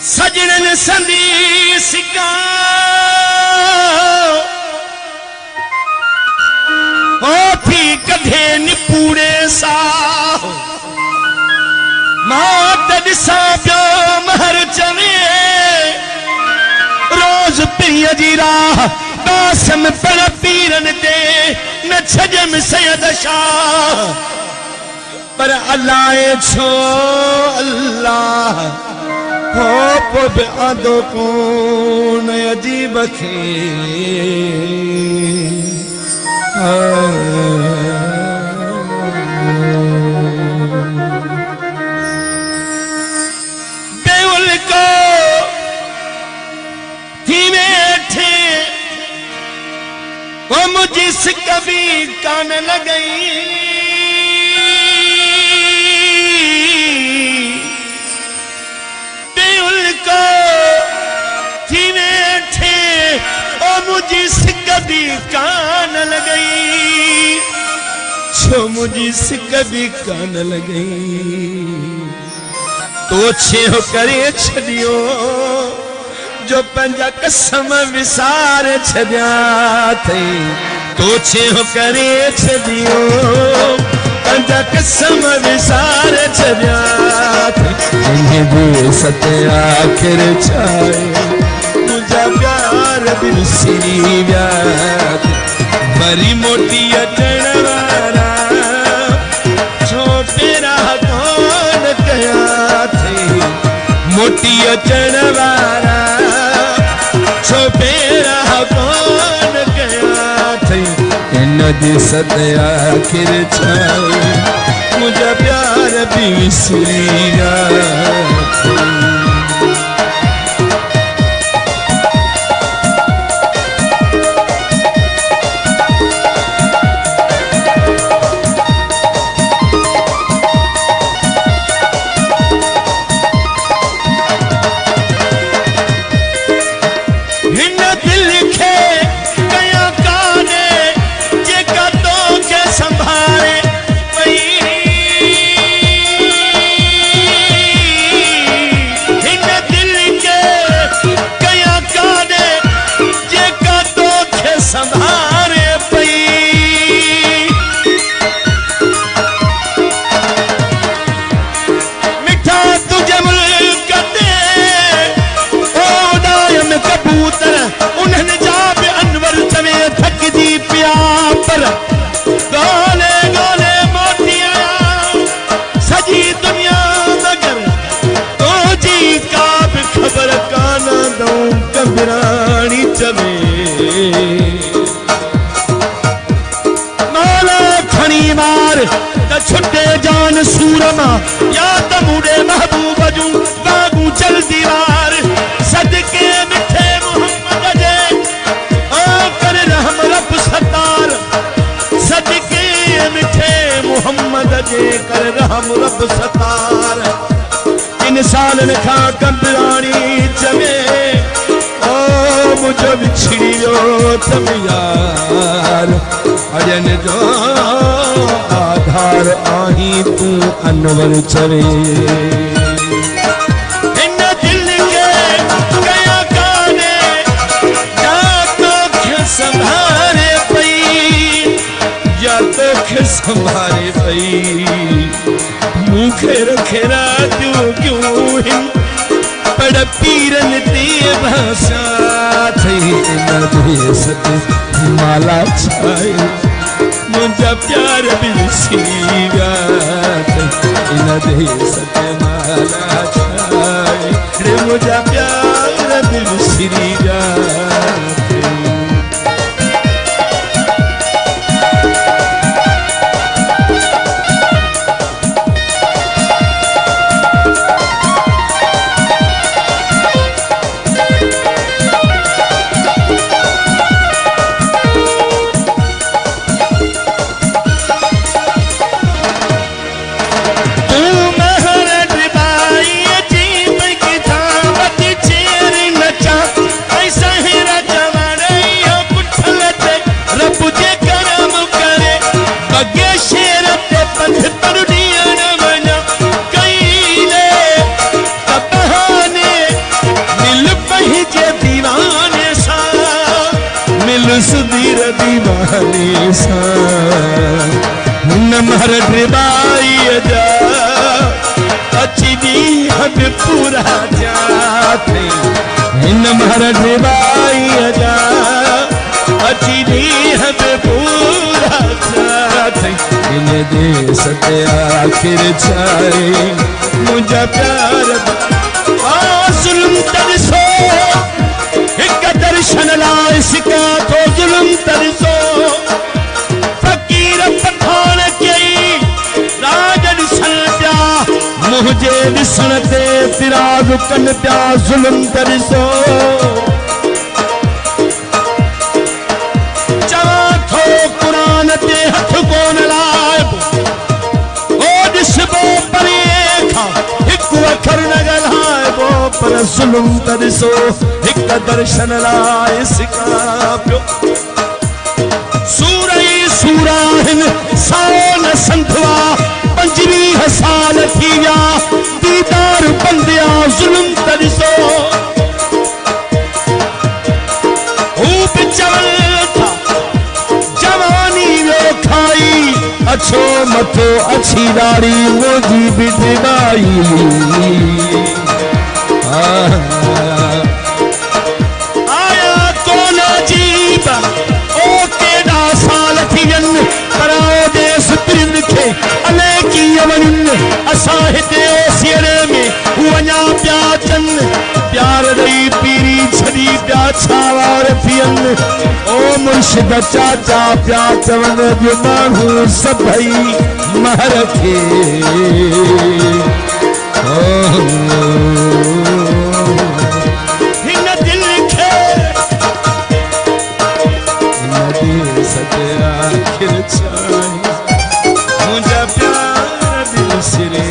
सजनन संदीस का थी कधे निपूरे सा मात दिसा पियो महर चवे रोज प्रिय जी राह कासम पर पीरन दे न छजम सैयद शाह पर अल्लाह छो अल्लाह हो पुब आदो कौन अजीब खे बेउल को थी बैठे वो मुझिस कभी कान लगई मुझी कभी कान लगई छो मुझी कभी कान लगई तो छे हो करे छदियो जो पंजा कसम विसार छदिया थे तो छे हो करे छदियो पंजा कसम विसार छदिया थे इन्हें भी सत्य आखिर छाए प्यार दिल सिरी व्यात बड़ी मोटी अचण वारा छोटे राह कौन कया थे मोटी अचण वारा छोटे राह कौन कया थे इन दिसत आखिर छाए मुझे प्यार भी विसरी व्यात छुट्टे जान सूरमा या तमुड़े महबूब जू बागू चल दीवार सदके मिठे मोहम्मद जे कर रहम रब सतार सदके मिठे मोहम्मद जे कर रहम रब सतार इंसान ने खा कंबरानी चवे ओ मुझे बिछड़ियो तम यार अजन जो आधार आही तू अनवर चवे इन दिल के गया काने या तो खे संभारे पई या तो खे संभारे पई मुखे रखे रातू क्यों हिन पड़ पीरन ते भाषा थई न दे सत माला छाए मुझा प्यार बिलसी व्यात इन दे सत माला छाए रे मुझा प्यार बिलसी व्यात महर सां नमहर ड्रिबाई जा अची ॾींहं बि पूरा थिया नमहर ड्रिबाई जा अची ॾींहं बि पूरा थिया इन देश ते आख़िर छाए मुंहिंजा प्यार ज़ुल्म तरिसो हिक दर्शन लाइ सिका थो ज़ुल्म तरिसो फ़कीर पठान कई राज ॾिसण पिया मुंहिंजे ॾिसण ते फिराज़ कनि पिया ज़ुल्म तरिसो चवां थो क़ुरान ते हथ कोन लाइबो ओ ॾिसबो परे खां हिकु अखर न ॻाल्हाइबो पर ज़ुल्म तरिसो हिक दर्शन लाइ सिका पियो सूर ई सूर आहिनि साओ न संथवा 25 साल थी विया दीदार बंदिया ज़ुल्म तरिसो हू बि चवनि था जवानी लो खाई अछो मथो अछी दाढ़ी मुंहिंजी बि ड्रिबाई आया कोन अजीब ओ केॾा साल थी वियनि पर देस तिरन खे अले कीअं वञनि असां हिते ओसीअरे में वञा पिया अचनि प्यार ॾेई पीरी छॾी पिया छावार थियनि ओ मुर्शिद चाचा पिया चवनि जो माण्हू सभई महर खे हिन दिल खे आखिर छाए मुंहिंजा प्यार दिल सिरे